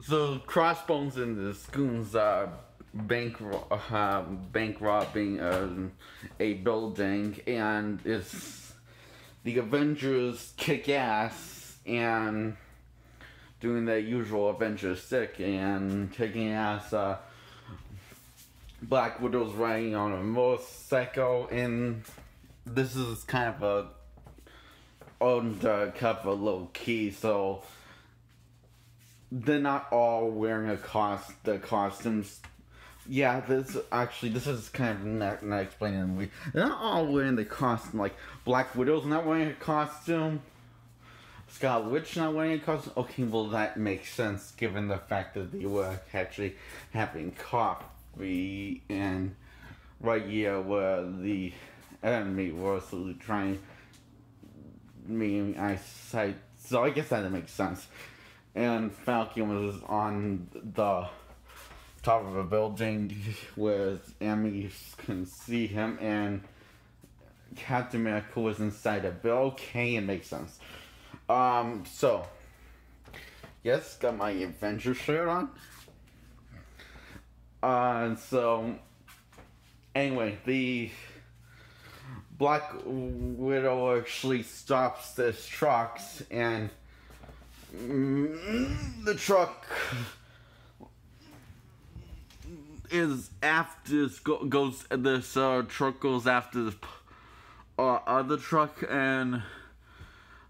So Crossbones and the Scoons bank robbing a building, and it's the Avengers kick ass and doing their usual Avengers stick and kicking ass. Black Widow's riding on a motorcycle, and this is kind of a undercover low key, so they're not all wearing the costumes. Yeah, this is kind of not explaining the movie. They're not all wearing the costume. Like Black Widow's not wearing a costume. Scarlet Witch not wearing a costume. Okay, well that makes sense given the fact that they were actually having coffee and right here where the enemy was trying me eyesight. So I guess that makes sense. And Falcon was on the top of a building where enemies can see him, and Captain America was inside a building. Okay, it makes sense. So yes, got my Avenger shirt on. So anyway, the Black Widow actually stops this trucks, and the truck is after this truck goes after this other truck, and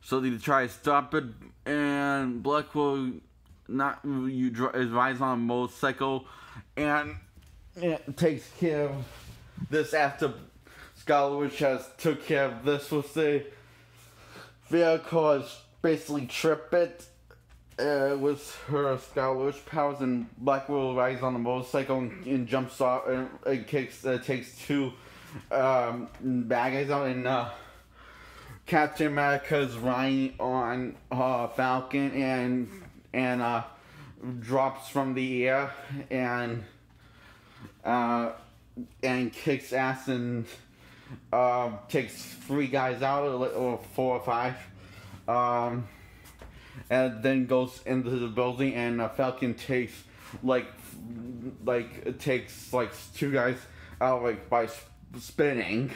so they try to stop it, and Black Widow rides on a motorcycle, and it takes care of this after Scarlet Witch has took care of this with the vehicle, has basically trip it with her Scarlet Witch powers, and Black Widow rides on the motorcycle and jumps off and takes two bad guys out, and Captain America's riding on Falcon and drops from the air and kicks ass and takes three guys out, or four or five, and then goes into the building, and Falcon takes takes two guys out by spinning,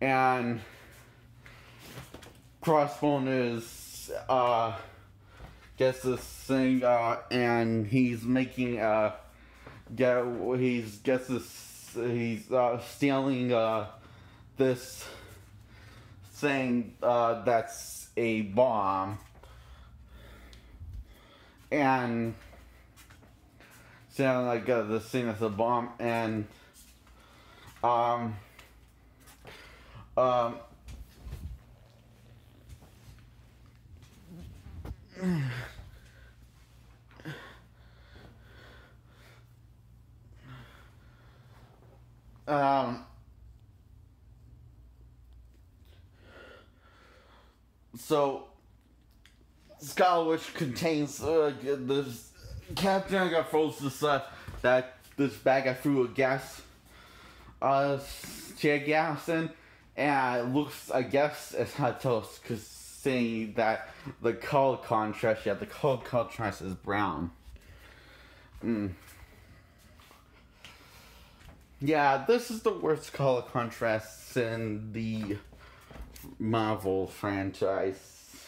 and Crossbone is gets this thing, and he's making he's stealing this thing that's a bomb, and sound this thing that's a bomb, and so Scarlet Witch contains this. Captain got froze that this bag I threw a tear gas in, and it looks, I guess it's hot toast, because saying that the color contrast is brown. Yeah, this is the worst color contrast in the Marvel franchise.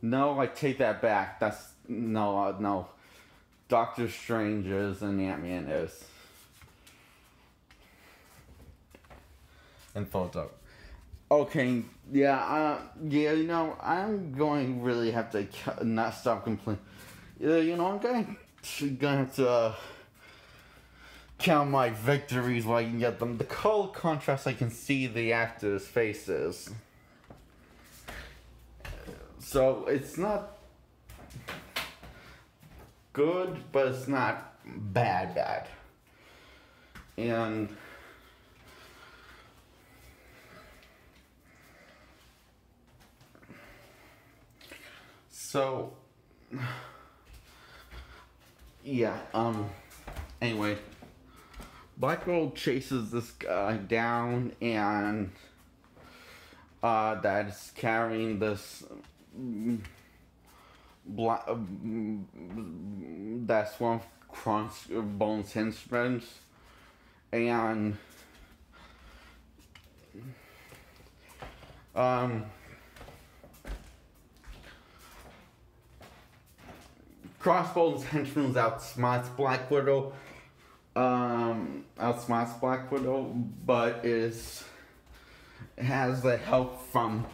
No, I take that back. That's no. Doctor Strange is and Ant-Man is. And photo. Okay, yeah, I'm going to really have to not stop complaining. I'm gonna have to count my victories while I can get them. The color contrast, I can see the actors' faces. So it's not good, but it's not bad. And so yeah, anyway, Black Widow chases this guy down, and that's carrying this that's one of Crossbone's henchmen, and Crossbone's henchmen outsmarts Black Widow, but has the help from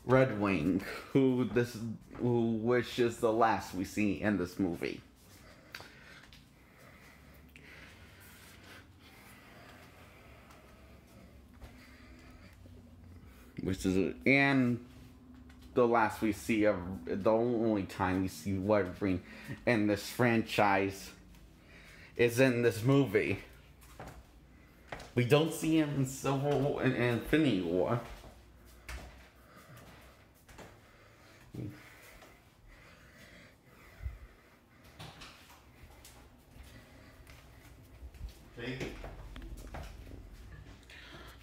Red Wing, which is the last we see in this movie. And the last we see of the only time we see Red Wing in this franchise is in this movie. We don't see him in Infinity War.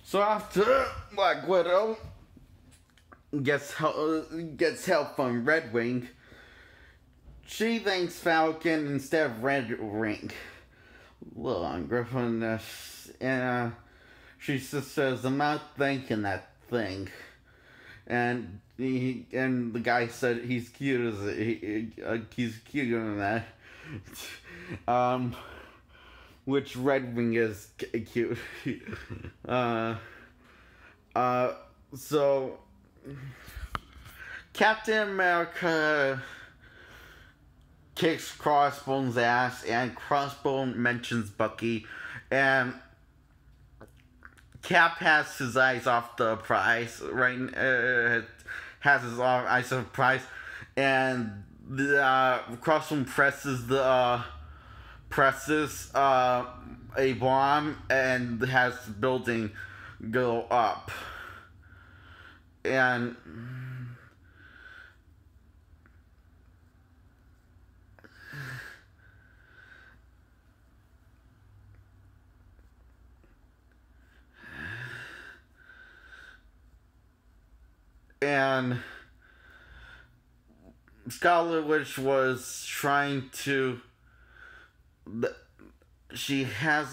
So after Black Widow gets help from Red Wing, she thanks Falcon instead of Red Wing. A little ungratefulness, and she just says, "I'm not thanking that thing." And the guy said he's cute he's cuter than that. Which Red Wing is cute. So Captain America kicks Crossbone's ass, and Crossbone mentions Bucky, and Cap has his eyes off the prize, right? Has his eyes off the prize, and the Crossbone presses a bomb and has the building go up, and Scarlet Witch was trying to. She has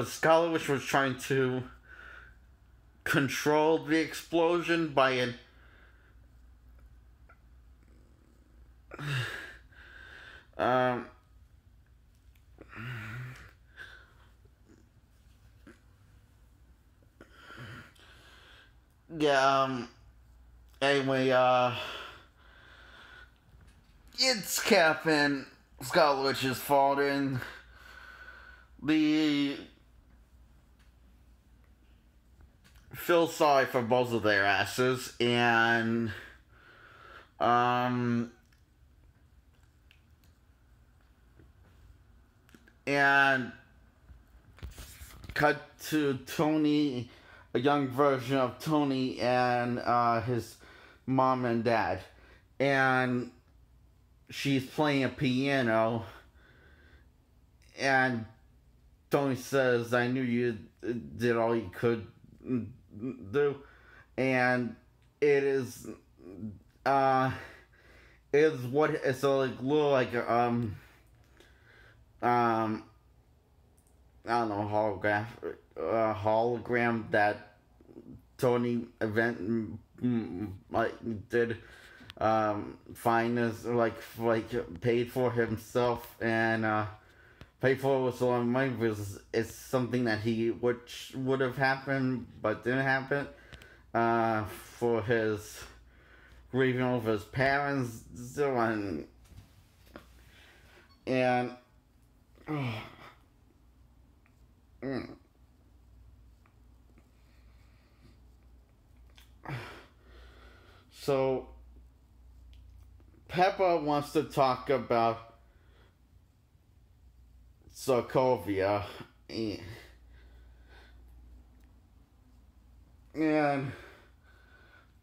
Scarlet Witch was trying to control the explosion by an anyway, it's Cap and Scarlet Witch's fault, and the feel sorry for both of their asses, and cut to Tony, a young version of Tony and his mom and dad, and she's playing a piano, and Tony says, "I knew you did all you could do," and it's what it's like, little like I don't know, hologram that Tony did find as like paid for himself, and paid for with a lot of money, because it's something that he would have happened but didn't happen, for his grieving over his parents, and so Pepper wants to talk about Sokovia, and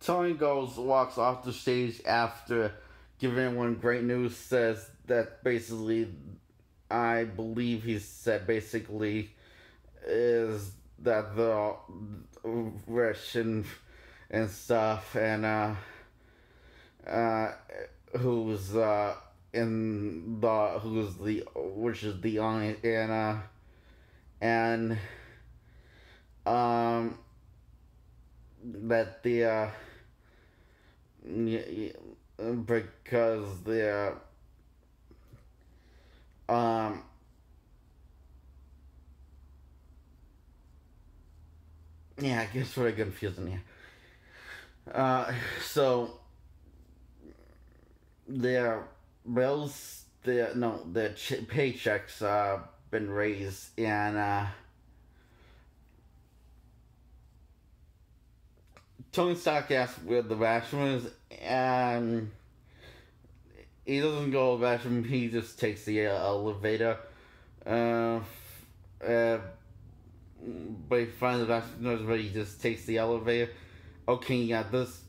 Tony walks off the stage after giving everyone great news, says that basically, I believe he said basically, is that the Russian and stuff, and uh, who's in the who's the which is the only and um that the because the um yeah, I guess sort of confusing here. So their bills, their no, their paychecks been raised, and Tony Stark asks where the bathroom is, and he doesn't go to the bathroom. He just takes the elevator. Uh, uh, but he finds the bathroom, but he just takes the elevator. Okay, yeah, this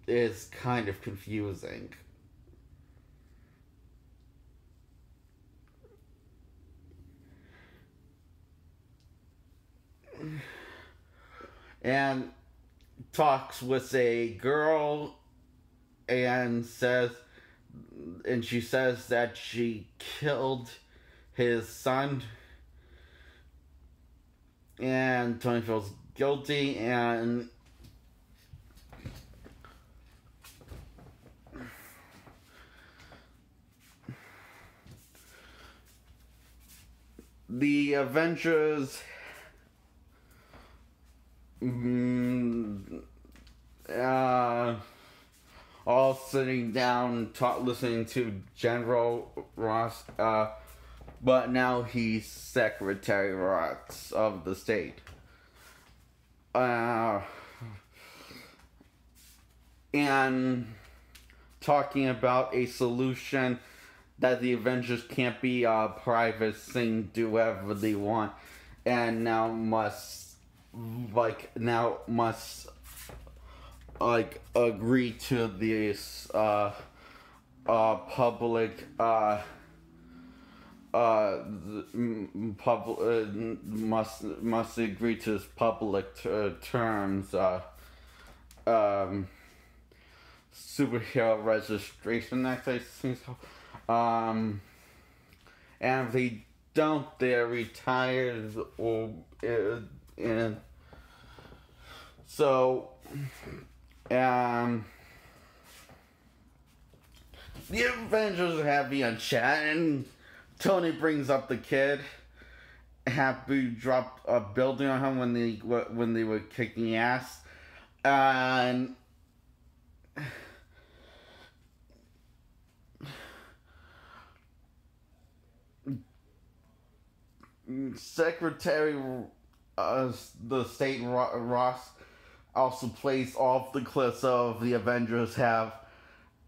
is kind of confusing. And talks with a girl and she says that she killed his son, and Tony feels guilty, and the Avengers all sitting down, listening to General Ross, but now he's Secretary Ross of the state. And talking about a solution that the Avengers can't be a private thing, do whatever they want, and now must agree to this public must agree to this public terms superhero registration act, I think so. And if they don't, they're retired, or and so the Avengers are happy on chat, and Tony brings up the kid. Happy dropped a building on him when they were kicking ass, and Secretary the State Ross also plays off the clips of the Avengers have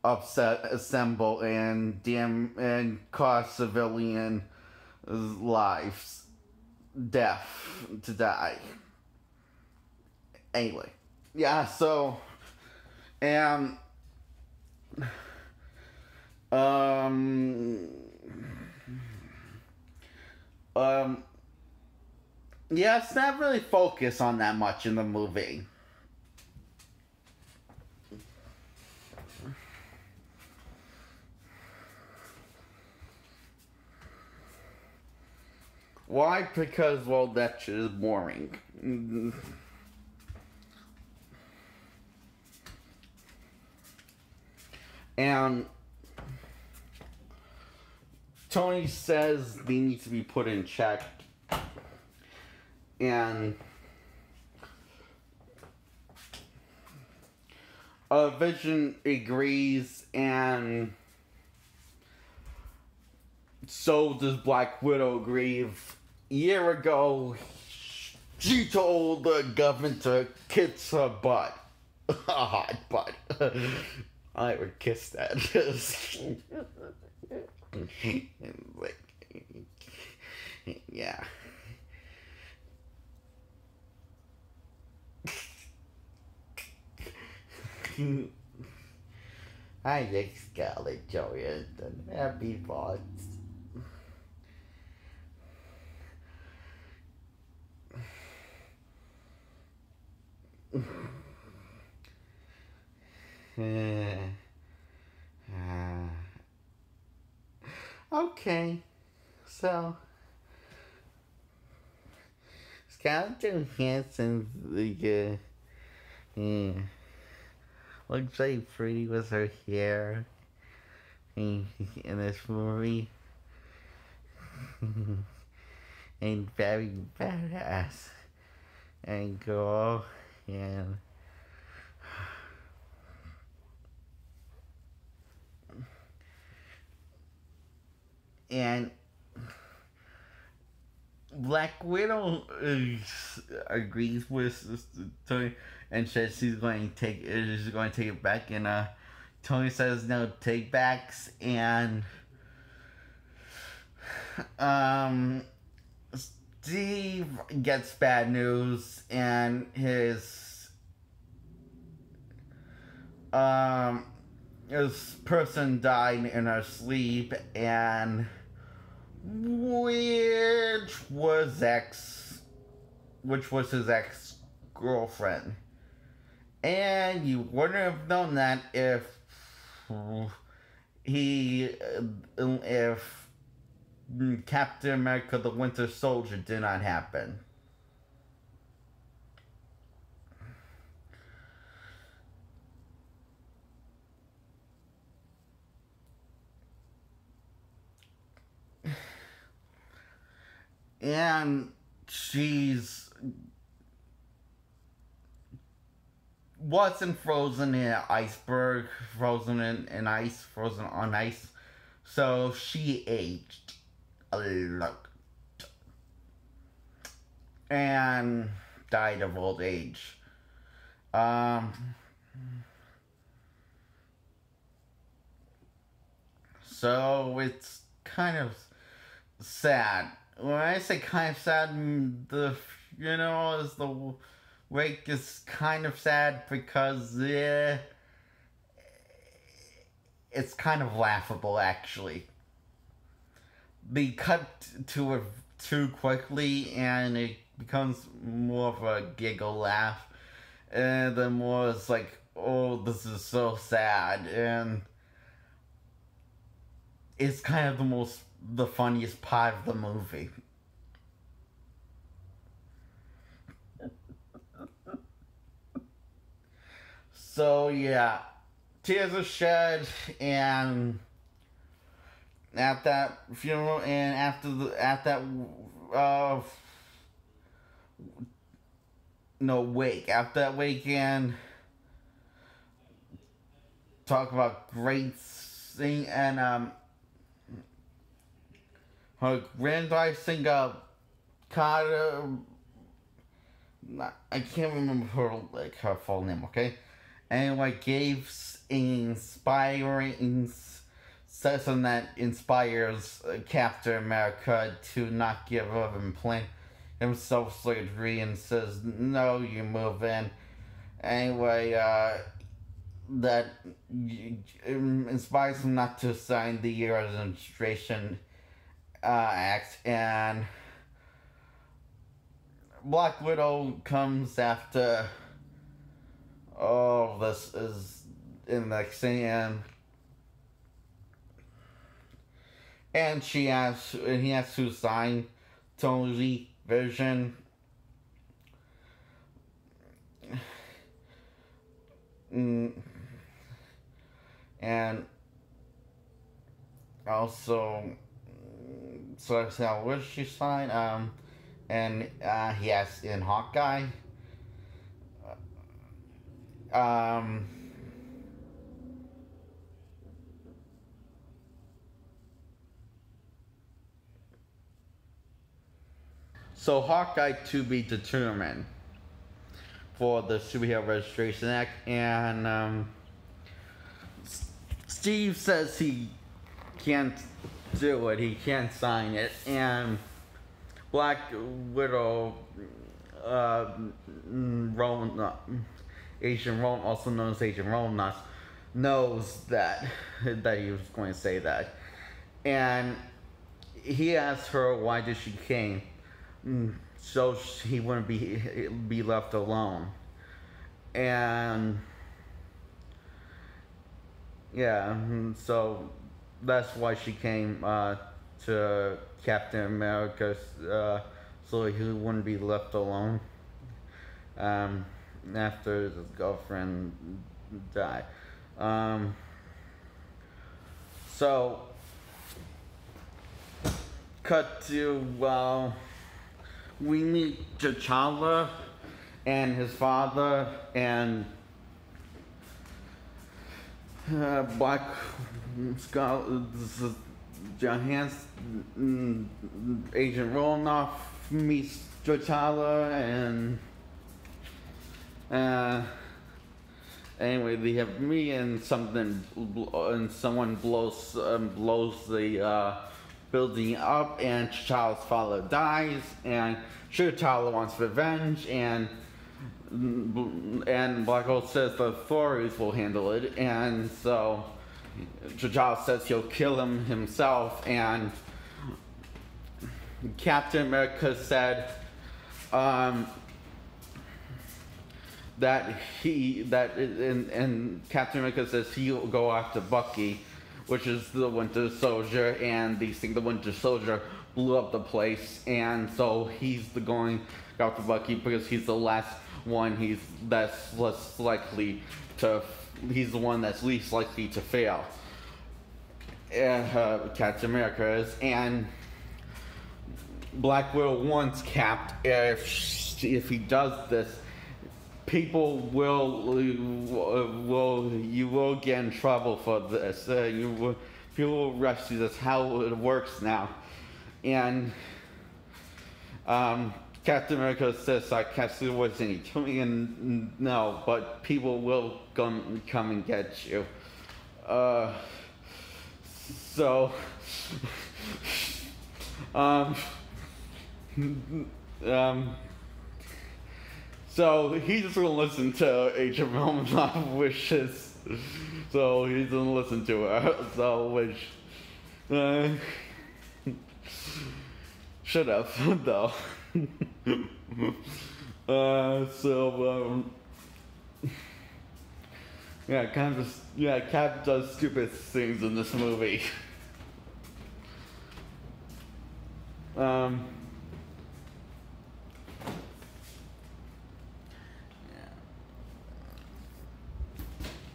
assemble and cause civilian lives death to die. Anyway, yeah. So and yeah, it's not really focused on that much in the movie. Why? Because, well, that shit is boring. And Tony says they need to be put in check. And Vision agrees, and so does Black Widow agree. A year ago, she told the government to kiss her butt. A hot butt. I would kiss that. Yeah. I like Scarlett Johansson. Happy thoughts. Okay, so Scarlett Johansson, yeah, looks very pretty with her hair in this movie, and very badass and girl, and and Black Widow agrees with Tony and says she's going to take it back, and Tony says no take backs, and um Steve gets bad news, and um his person died in her sleep, and which was his ex girlfriend. And you wouldn't have known that he if Captain America: The Winter Soldier did not happen. And she's wasn't frozen in an iceberg, frozen in ice, frozen on ice. So she aged a lot and died of old age. So it's kind of sad. When I say kind of sad, the funeral is the wake is kind of sad because it's kind of laughable actually. They cut to it too quickly and it becomes more of a giggle laugh, and then more it's like, oh, this is so sad, and it's kind of the funniest part of the movie. So yeah, tears are shed, and at that funeral, and at that uh no wake, after that weekend, talk about great sing, and her granddaughter singer Carter, I can't remember her full name, okay? Anyway, gave inspiring session that inspires Captain America to not give up and plan himself surgery, and says, no, you move in. Anyway, that inspires him not to sign the Year's Administration Act, and Black Widow comes after all this is in the scene, and he has to sign Tony Vision. And also, so what did she sign? And he has in Hawkeye. Um, so Hawkeye to be determined for the Superhero Registration Act, and Steve says he can't do it. He can't sign it, and Black Widow, Agent Rowan, also known as Agent Rowan, knows that he was going to say that, and he asked her why did she came, so he wouldn't be left alone, and Yeah, so that's why she came to Captain America, so he wouldn't be left alone um, after his girlfriend died. Um, so, cut to, we meet T'Challa and his father and Black Skull, Johansson, Agent Roloff meets T'Challa, and anyway, they have me and someone blows the building up, and T'Challa's father dies, and T'Challa wants revenge, and Black Hole says the authorities will handle it, and so T'Challa says he'll kill him himself, and Captain America said and Captain America says he'll go after Bucky, which is the Winter Soldier, and they think the Winter Soldier blew up the place, and so he's going after Bucky because he's the last one. He's the one that's least likely to fail. Captain America is, and Black Widow warns Cap if he does this, people you will get in trouble for this. People will arrest you. That's how it works now. And Captain America says, "I can't see what's in it." And no, but people will come and get you. So, so he's just gonna listen to Agent Romanoff's wishes. So he's gonna listen to her. So which, shut up, though. Yeah, Cap does stupid things in this movie.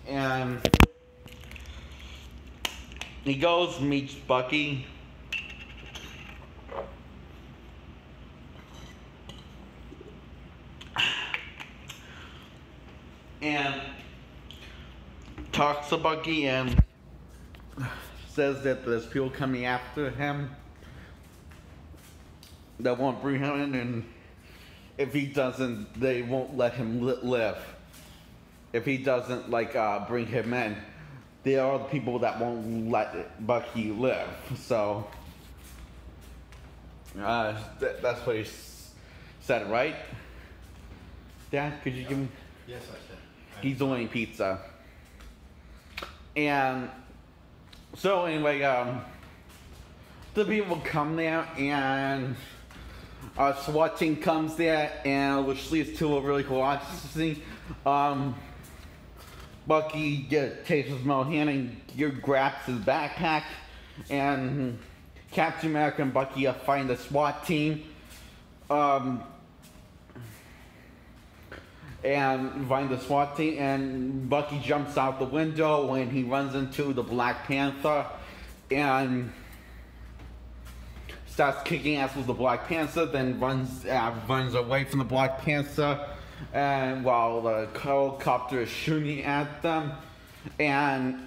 And he goes, meets Bucky. And talks to Bucky and says that there's people coming after him that won't bring him in, and if he doesn't, they won't let him live. If he doesn't bring him in, there are the people that won't let Bucky live. So that's what he said, right? Dad, could you give me? Yes, I said. He's doing pizza. And so anyway, the people come there, and a SWAT team comes there, and which leads to a really cool scene. Bucky takes his metal hand and grabs his backpack, and Captain America and Bucky find the SWAT team. And find the SWAT team, and Bucky jumps out the window when he runs into the Black Panther and starts kicking ass with the Black Panther, then runs away from the Black Panther, and while the helicopter is shooting at them, and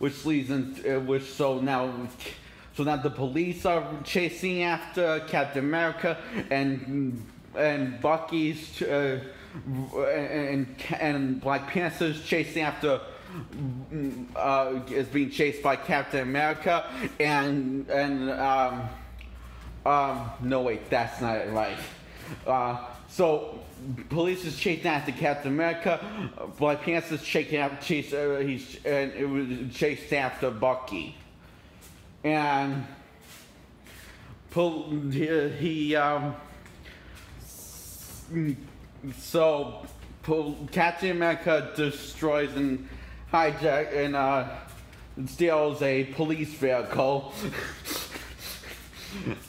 so now the police are chasing after Captain America, and Bucky's and Black Panther's chasing after is being chased by Captain America, and no wait, that's not it, right. So police is chasing after Captain America, Black Panther's chasing after Bucky, and so Captain America destroys hijack and steals a police vehicle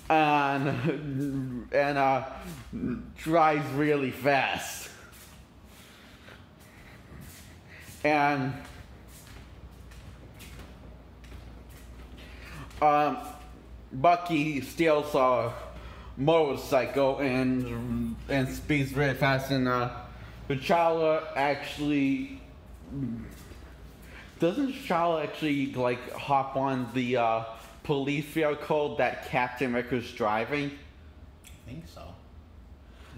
and drives really fast. And Bucky steals a motorcycle and speeds really fast, and T'Challa actually doesn't T'Challa actually like hop on the police vehicle that Captain America's driving? I think so.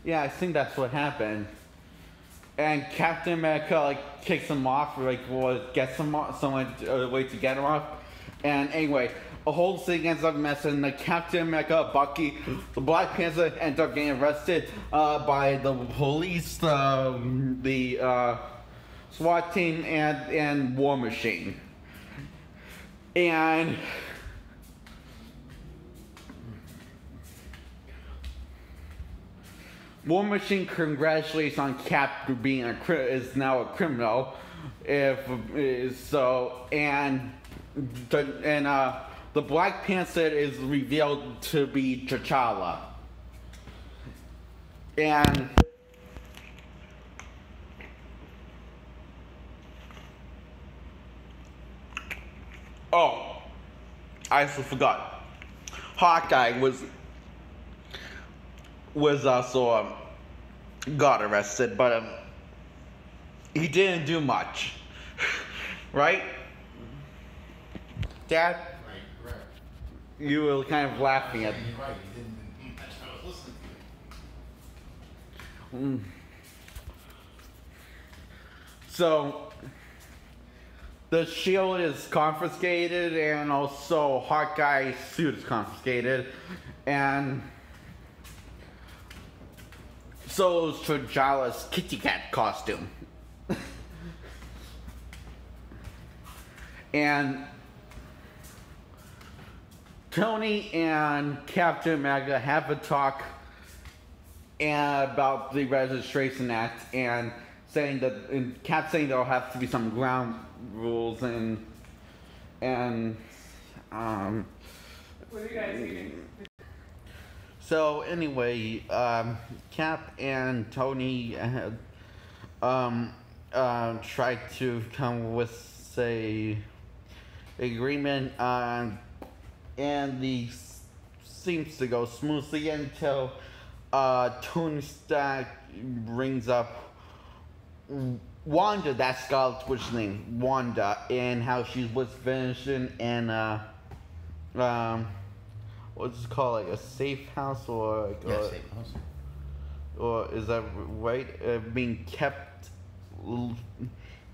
Yeah, I think that's what happened. And Captain America like kicks him off, or like gets him off, someone a way to get him off. And anyway, the whole thing ends up messing. The Captain America, Bucky, the Black Panther end up getting arrested by the police, the SWAT team, and War Machine. And War Machine congratulates on Cap for being is now a criminal, if so, and the Black Panther is revealed to be T'Challa, and oh, I also forgot, Hawkeye was also got arrested, but he didn't do much, right, Dad? Right. You were kind of laughing at. You're right. He didn't do much. I was listening to you. So the shield is confiscated, and also Hawkeye's suit is confiscated, and so is T'Challa's kitty cat costume. And Tony and Captain America have a talk about the Registration Act, and saying that, and Cap saying there'll have to be some ground rules, and What are you guys eating? so anyway, Cap and Tony had tried to come with a agreement, and the seems to go smoothly until Tony Stark brings up Wanda, that's Scarlet Witch's name, Wanda, and how she was finishing in what's it called, like a safe house, or like Safe house. or is that right? Being kept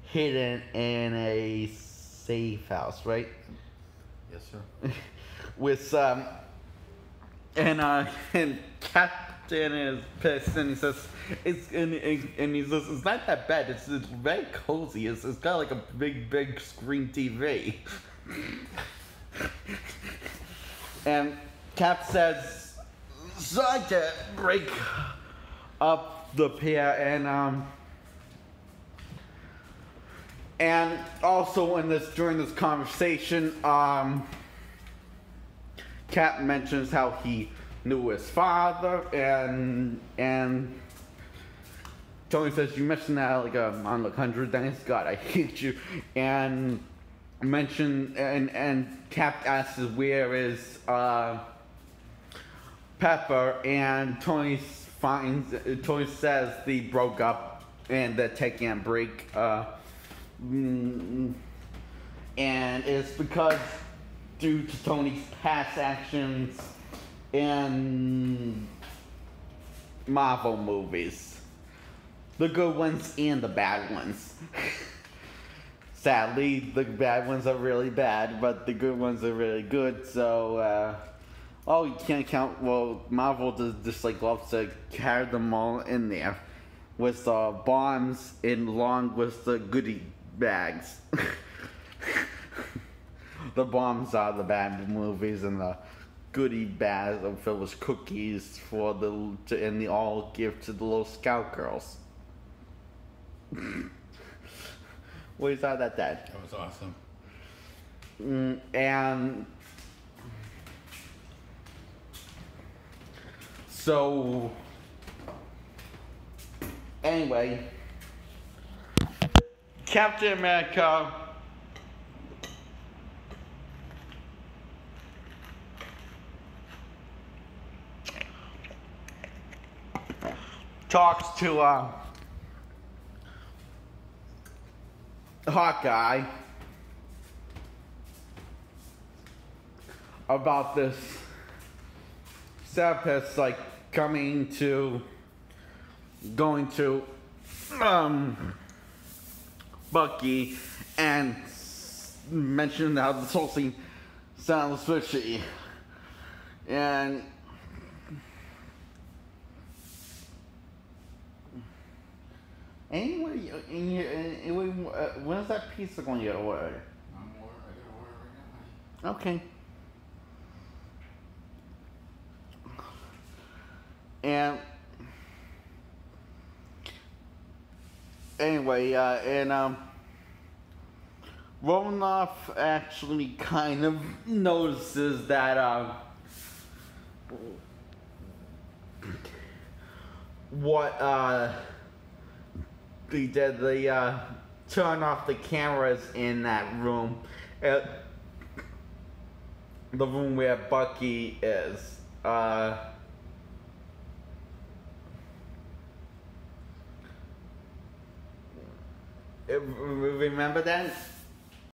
hidden in a safe house, right? Yes, sir. With and Captain is pissed, and he says and he says it's not that bad. It's very cozy. It's got like a big screen TV. And Cap says, so I can break up the pair, and also during this conversation, Cap mentions how he knew his father, and Tony says, you mentioned that like on like 100 times. God, I hate you. And Cap asks where is Pepper, and Tony says they broke up and they're taking a break, and it's because due to Tony's past actions in Marvel movies, the good ones and the bad ones. Sadly, the bad ones are really bad, but the good ones are really good. So, you can't count. Well, Marvel just like loves to carry them all in there with bombs along with the goodie bags. The bombs are the bad movies, and the goodie bags are filled with cookies and they all give to the little scout girls. We saw that dead. That was awesome. And so, anyway, Captain America talks to Hawkeye about this Serapis like going to Bucky and mentioning how this whole scene sounds fishy. And anyway, when is that pizza going to get ordered? I gotta order right now. Okay. And anyway, Romanoff actually kind of notices that what they did. They turn off the cameras in that room, the room where Bucky is. Remember that?